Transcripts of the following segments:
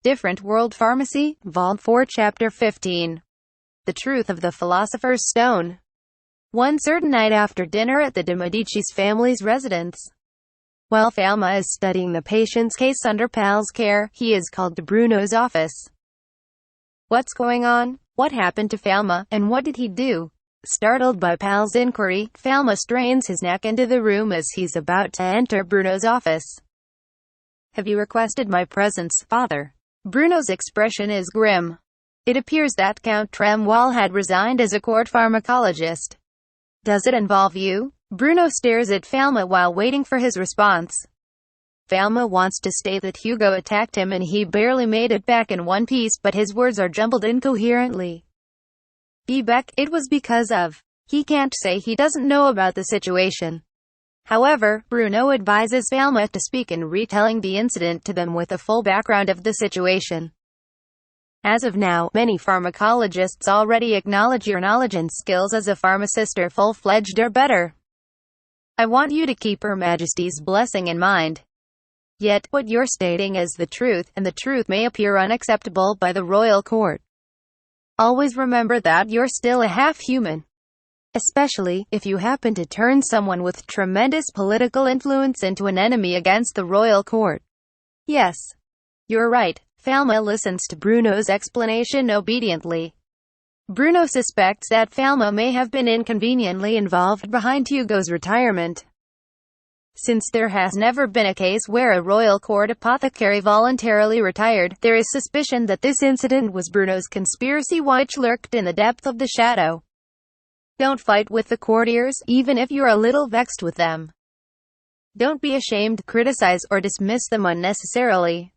Different World Pharmacy, Vol. 4 Chapter 15. The Truth of the Philosopher's Stone. One certain night after dinner at the de Medici's family's residence, while Falma is studying the patient's case under Pal's care, he is called to Bruno's office. What's going on? What happened to Falma, and what did he do? Startled by Pal's inquiry, Falma strains his neck into the room as he's about to enter Bruno's office. Have you requested my presence, father? Bruno's expression is grim. It appears that Count Tramwall had resigned as a court pharmacologist. Does it involve you? Bruno stares at Falma while waiting for his response. Falma wants to state that Hugo attacked him and he barely made it back in one piece, but his words are jumbled incoherently. Beck, it was because of. He can't say he doesn't know about the situation. However, Bruno advises Falma to speak in retelling the incident to them with a full background of the situation. As of now, many pharmacologists already acknowledge your knowledge and skills as a pharmacist are full-fledged or better. I want you to keep Her Majesty's blessing in mind. Yet, what you're stating is the truth, and the truth may appear unacceptable by the royal court. Always remember that you're still a half-human. Especially, if you happen to turn someone with tremendous political influence into an enemy against the royal court. Yes. You're right. Falma listens to Bruno's explanation obediently. Bruno suspects that Falma may have been inconveniently involved behind Hugo's retirement. Since there has never been a case where a royal court apothecary voluntarily retired, there is suspicion that this incident was Bruno's conspiracy which lurked in the depth of the shadow. Don't fight with the courtiers, even if you're a little vexed with them. Don't be ashamed to criticize or dismiss them unnecessarily.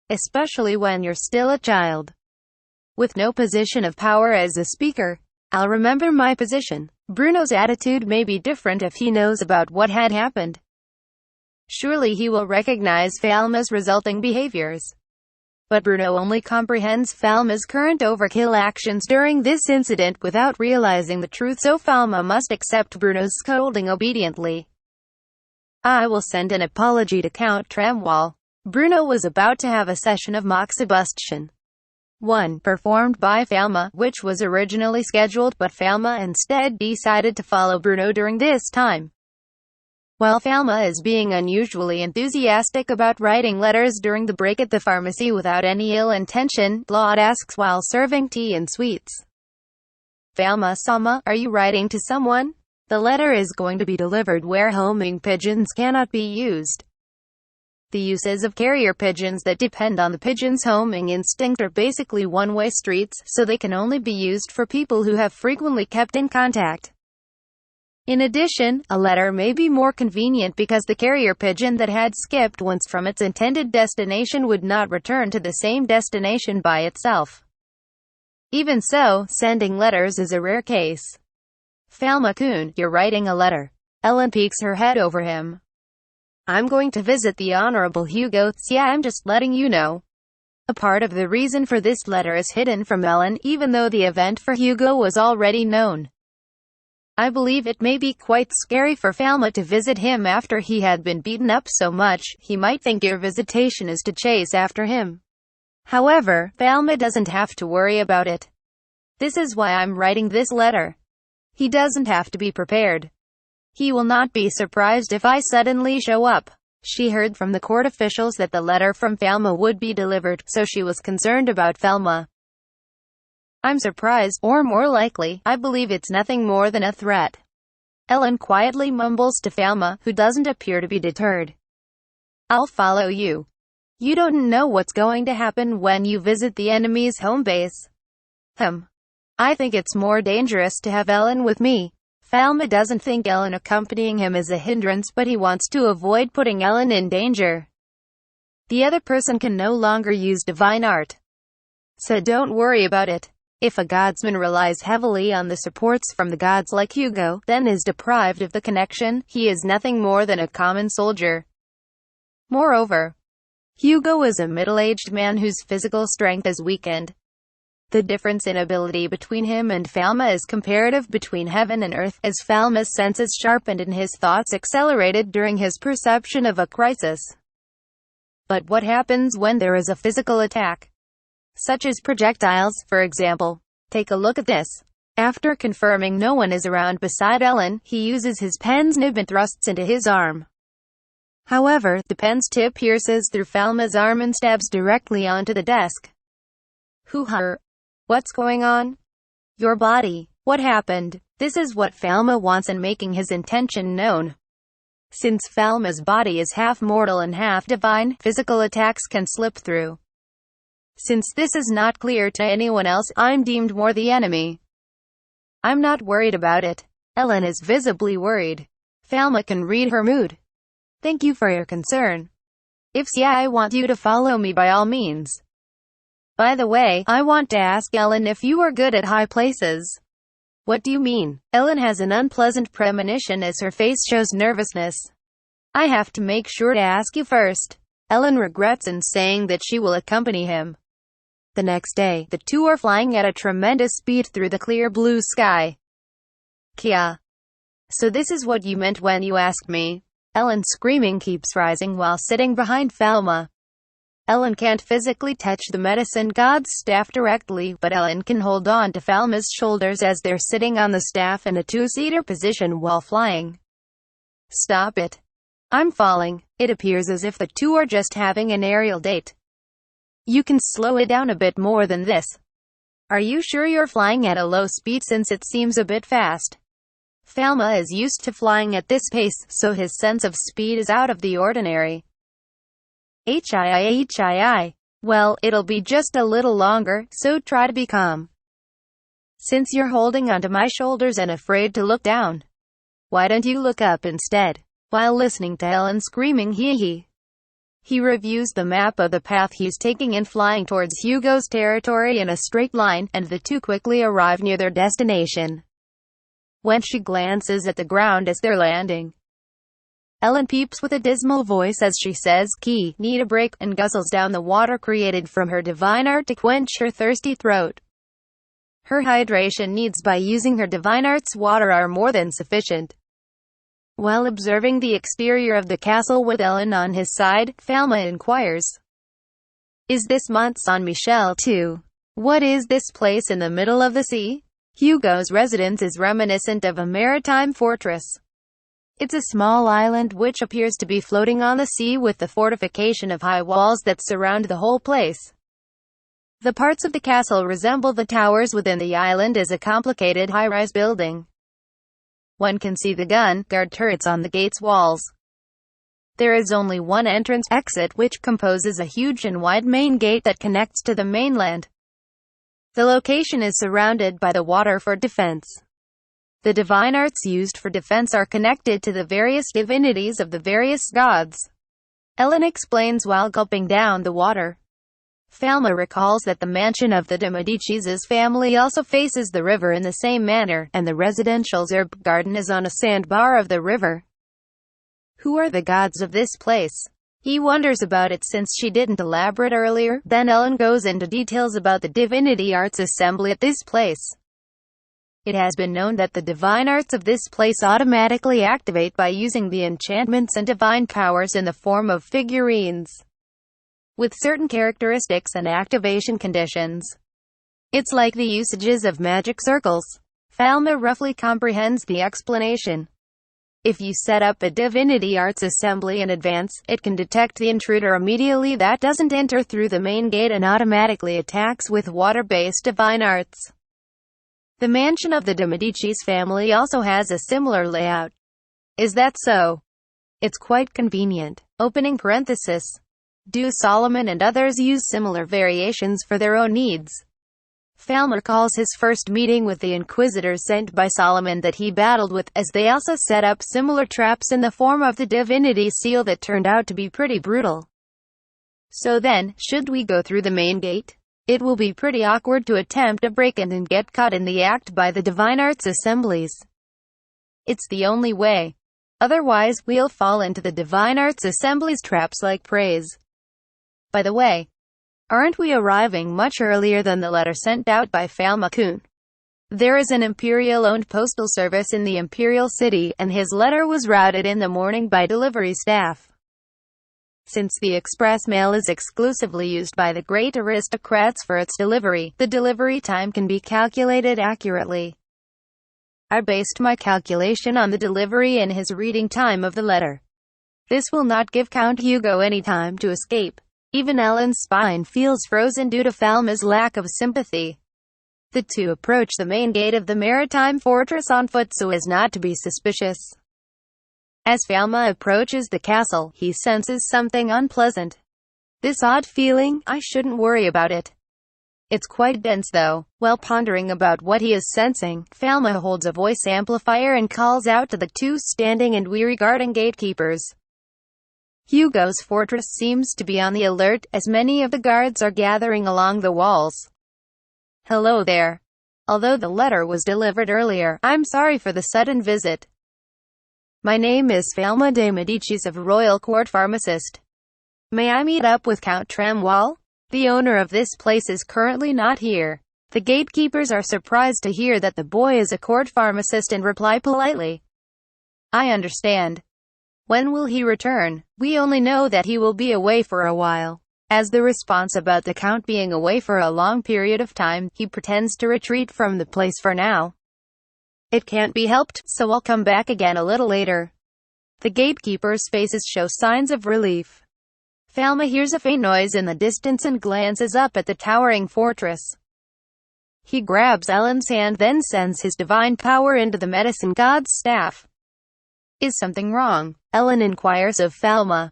Especially when you're still a child. With no position of power as a speaker, I'll remember my position. Bruno's attitude may be different if he knows about what had happened. Surely he will recognize Falma's resulting behaviors. But Bruno only comprehends Falma's current overkill actions during this incident without realizing the truth, so Falma must accept Bruno's scolding obediently. I will send an apology to Count Tramwall. Bruno was about to have a session of moxibustion. 1. Performed by Falma, which was originally scheduled, but Falma instead decided to follow Bruno during this time. While Falma is being unusually enthusiastic about writing letters during the break at the pharmacy without any ill intention, Claude asks while serving tea and sweets. Falma, are you writing to someone? The letter is going to be delivered where homing pigeons cannot be used. The uses of carrier pigeons that depend on the pigeon's homing instinct are basically one-way streets, so they can only be used for people who have frequently kept in contact. In addition, a letter may be more convenient because the carrier pigeon that had skipped once from its intended destination would not return to the same destination by itself. Even so, sending letters is a rare case. Falma-kun, you're writing a letter. Ellen peeks her head over him. I'm going to visit the Honorable Hugo. Yeah, I'm just letting you know. A part of the reason for this letter is hidden from Ellen, even though the event for Hugo was already known. I believe it may be quite scary for Falma to visit him after he had been beaten up so much. He might think your visitation is to chase after him. However, Falma doesn't have to worry about it. This is why I'm writing this letter. He doesn't have to be prepared. He will not be surprised if I suddenly show up. She heard from the court officials that the letter from Falma would be delivered, so she was concerned about Falma. I'm surprised, or more likely, I believe it's nothing more than a threat. Ellen quietly mumbles to Falma, who doesn't appear to be deterred. I'll follow you. You don't know what's going to happen when you visit the enemy's home base. I think it's more dangerous to have Ellen with me. Falma doesn't think Ellen accompanying him is a hindrance, but he wants to avoid putting Ellen in danger. The other person can no longer use divine art. So don't worry about it. If a godsman relies heavily on the supports from the gods like Hugo, then is deprived of the connection, he is nothing more than a common soldier. Moreover, Hugo is a middle-aged man whose physical strength is weakened. The difference in ability between him and Falma is comparative between heaven and earth, as Falma's senses sharpened and his thoughts accelerated during his perception of a crisis. But what happens when there is a physical attack? such as projectiles, for example. Take a look at this. After confirming no one is around beside Ellen, he uses his pen's nib and thrusts into his arm. However, the pen's tip pierces through Falma's arm and stabs directly onto the desk. Hoo-ha. What's going on? Your body. What happened? This is what Falma wants in making his intention known. Since Falma's body is half mortal and half divine, physical attacks can slip through. Since this is not clear to anyone else, I'm deemed more the enemy. I'm not worried about it. Ellen is visibly worried. Falma can read her mood. Thank you for your concern. If so, I want you to follow me by all means. By the way, I want to ask Ellen if you are good at high places. What do you mean? Ellen has an unpleasant premonition as her face shows nervousness. I have to make sure to ask you first. Ellen regrets in saying that she will accompany him. The next day, the two are flying at a tremendous speed through the clear blue sky. Kia. So this is what you meant when you asked me? Ellen's screaming keeps rising while sitting behind Falma. Ellen can't physically touch the medicine god's staff directly, but Ellen can hold on to Falma's shoulders as they're sitting on the staff in a two-seater position while flying. Stop it. I'm falling. It appears as if the two are just having an aerial date. You can slow it down a bit more than this. Are you sure you're flying at a low speed since it seems a bit fast? Falma is used to flying at this pace, so his sense of speed is out of the ordinary. HII. Well, it'll be just a little longer, so try to be calm. Since you're holding onto my shoulders and afraid to look down, why don't you look up instead? While listening to Ellen screaming hee. He reviews the map of the path he's taking and flying towards Hugo's territory in a straight line, and the two quickly arrive near their destination. When she glances at the ground as they're landing, Ellen peeps with a dismal voice as she says, "Key, need a break," and guzzles down the water created from her divine art to quench her thirsty throat. Her hydration needs by using her divine art's water are more than sufficient. While observing the exterior of the castle with Ellen on his side, Falma inquires, "Is this Mont Saint-Michel too? What is this place in the middle of the sea?" Hugo's residence is reminiscent of a maritime fortress. It's a small island which appears to be floating on the sea with the fortification of high walls that surround the whole place. The parts of the castle resemble the towers within the island as a complicated high-rise building. One can see the guard turrets on the gate's walls. There is only one entrance-exit which composes a huge and wide main gate that connects to the mainland. The location is surrounded by the water for defense. The divine arts used for defense are connected to the various divinities of the various gods. Ellen explains while gulping down the water. Falma recalls that the mansion of the de Medicis' family also faces the river in the same manner, and the residential herb garden is on a sandbar of the river. Who are the gods of this place? He wonders about it since she didn't elaborate earlier. Then Ellen goes into details about the divinity arts assembly at this place. It has been known that the divine arts of this place automatically activate by using the enchantments and divine powers in the form of figurines, with certain characteristics and activation conditions. It's like the usages of magic circles. Falma roughly comprehends the explanation. If you set up a divinity arts assembly in advance, it can detect the intruder immediately that doesn't enter through the main gate and automatically attacks with water-based divine arts. The mansion of the de Medicis family also has a similar layout. Is that so? It's quite convenient. Opening parenthesis. Do Solomon and others use similar variations for their own needs? Falma recalls his first meeting with the inquisitors sent by Solomon that he battled with, as they also set up similar traps in the form of the divinity seal that turned out to be pretty brutal. So then, should we go through the main gate? It will be pretty awkward to attempt a break-in and get caught in the act by the divine arts assemblies. It's the only way. Otherwise, we'll fall into the divine arts assemblies traps like praise. By the way, aren't we arriving much earlier than the letter sent out by Falma-kun? There is an Imperial-owned postal service in the Imperial City, and his letter was routed in the morning by delivery staff. Since the express mail is exclusively used by the great aristocrats for its delivery, the delivery time can be calculated accurately. I based my calculation on the delivery and his reading time of the letter. This will not give Count Hugo any time to escape. Even Ellen's spine feels frozen due to Falma's lack of sympathy. The two approach the main gate of the maritime fortress on foot so as not to be suspicious. As Falma approaches the castle, he senses something unpleasant. This odd feeling, I shouldn't worry about it. It's quite dense though. While pondering about what he is sensing, Falma holds a voice amplifier and calls out to the two standing and weary guarding gatekeepers. Hugo's fortress seems to be on the alert, as many of the guards are gathering along the walls. Hello there. Although the letter was delivered earlier, I'm sorry for the sudden visit. My name is Falma de Medicis of Royal Court Pharmacist. May I meet up with Count Tramwall? The owner of this place is currently not here. The gatekeepers are surprised to hear that the boy is a court pharmacist and reply politely. I understand. When will he return? We only know that he will be away for a while. As the response about the Count being away for a long period of time, he pretends to retreat from the place for now. It can't be helped, so I'll come back again a little later. The gatekeepers' faces show signs of relief. Falma hears a faint noise in the distance and glances up at the towering fortress. He grabs Ellen's hand, then sends his divine power into the medicine god's staff. Is something wrong? Ellen inquires of Falma.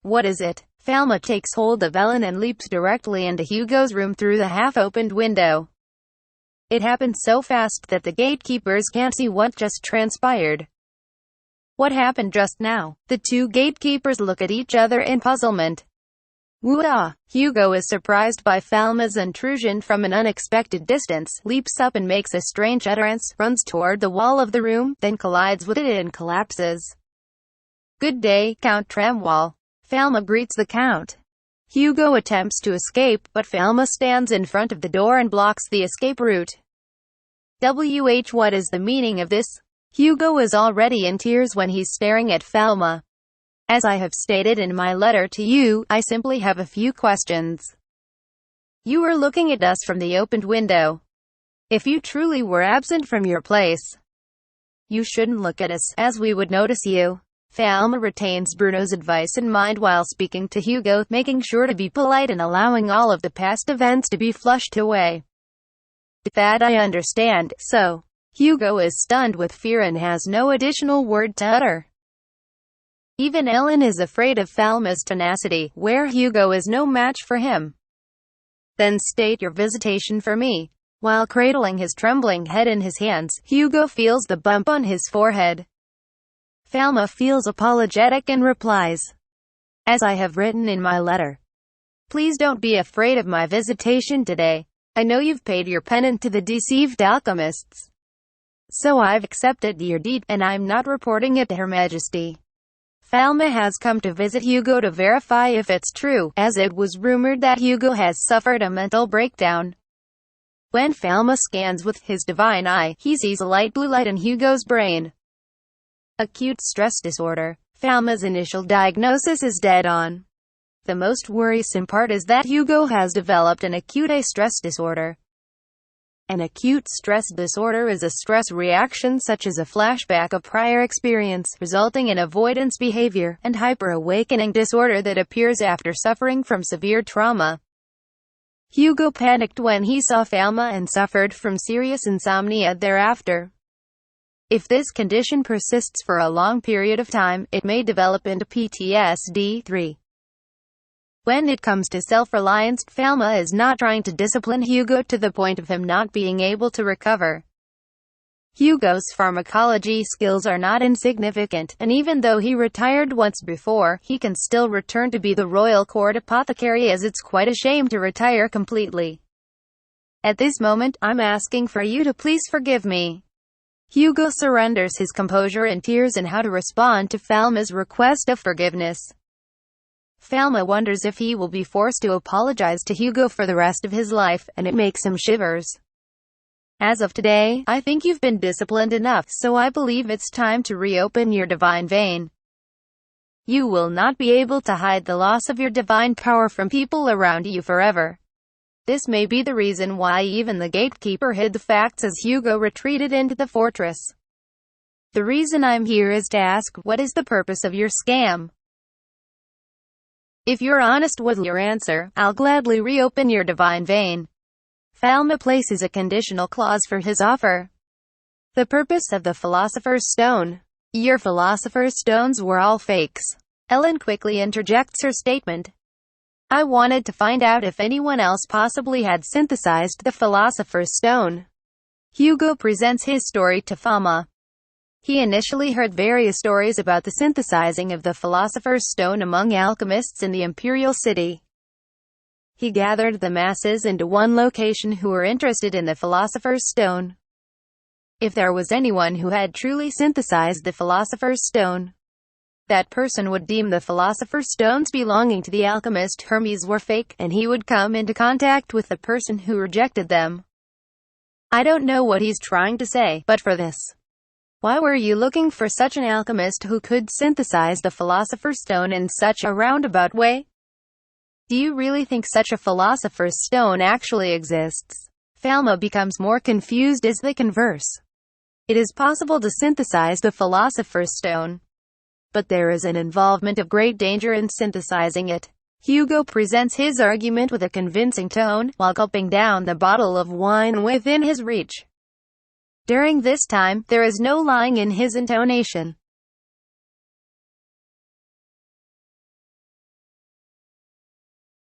What is it? Falma takes hold of Ellen and leaps directly into Hugo's room through the half-opened window. It happened so fast that the gatekeepers can't see what just transpired. What happened just now? The two gatekeepers look at each other in puzzlement. Woo-ah! Hugo is surprised by Falma's intrusion from an unexpected distance, leaps up and makes a strange utterance, runs toward the wall of the room, then collides with it and collapses. Good day, Count Tramwall. Falma greets the Count. Hugo attempts to escape, but Falma stands in front of the door and blocks the escape route. What is the meaning of this? Hugo is already in tears when he's staring at Falma. As I have stated in my letter to you, I simply have a few questions. You were looking at us from the opened window. If you truly were absent from your place, you shouldn't look at us, as we would notice you. Falma retains Bruno's advice in mind while speaking to Hugo, making sure to be polite and allowing all of the past events to be flushed away. That I understand, so. Hugo is stunned with fear and has no additional word to utter. Even Ellen is afraid of Falma's tenacity, where Hugo is no match for him. Then state your visitation for me. While cradling his trembling head in his hands, Hugo feels the bump on his forehead. Falma feels apologetic and replies, as I have written in my letter. Please don't be afraid of my visitation today. I know you've paid your penance to the deceived alchemists. So I've accepted your deed, and I'm not reporting it to Her Majesty. Falma has come to visit Hugo to verify if it's true, as it was rumored that Hugo has suffered a mental breakdown. When Falma scans with his divine eye, he sees a light blue light in Hugo's brain. Acute stress disorder. Falma's initial diagnosis is dead on. The most worrisome part is that Hugo has developed an acute stress disorder. An acute stress disorder is a stress reaction such as a flashback of prior experience, resulting in avoidance behavior, and hyper-awakening disorder that appears after suffering from severe trauma. Hugo panicked when he saw Falma and suffered from serious insomnia thereafter. If this condition persists for a long period of time, it may develop into PTSD. 3. When it comes to self-reliance, Falma is not trying to discipline Hugo to the point of him not being able to recover. Hugo's pharmacology skills are not insignificant, and even though he retired once before, he can still return to be the royal court apothecary, as it's quite a shame to retire completely. At this moment, I'm asking for you to please forgive me. Hugo surrenders his composure in tears and how to respond to Falma's request of forgiveness. Falma wonders if he will be forced to apologize to Hugo for the rest of his life, and it makes him shivers. As of today, I think you've been disciplined enough, so I believe it's time to reopen your divine vein. You will not be able to hide the loss of your divine power from people around you forever. This may be the reason why even the gatekeeper hid the facts as Hugo retreated into the fortress. The reason I'm here is to ask, what is the purpose of your scam? If you're honest with your answer, I'll gladly reopen your divine vein. Falma places a conditional clause for his offer. The purpose of the Philosopher's Stone. Your Philosopher's Stones were all fakes. Ellen quickly interjects her statement. I wanted to find out if anyone else possibly had synthesized the Philosopher's Stone. Hugo presents his story to Falma. He initially heard various stories about the synthesizing of the Philosopher's Stone among alchemists in the Imperial City. He gathered the masses into one location who were interested in the Philosopher's Stone. If there was anyone who had truly synthesized the Philosopher's Stone, that person would deem the Philosopher's Stones belonging to the alchemist Hermes were fake, and he would come into contact with the person who rejected them. I don't know what he's trying to say, but for this. Why were you looking for such an alchemist who could synthesize the Philosopher's Stone in such a roundabout way? Do you really think such a Philosopher's Stone actually exists? Falma becomes more confused as they converse. It is possible to synthesize the Philosopher's Stone, but there is an involvement of great danger in synthesizing it. Hugo presents his argument with a convincing tone, while gulping down the bottle of wine within his reach. During this time, there is no lying in his intonation.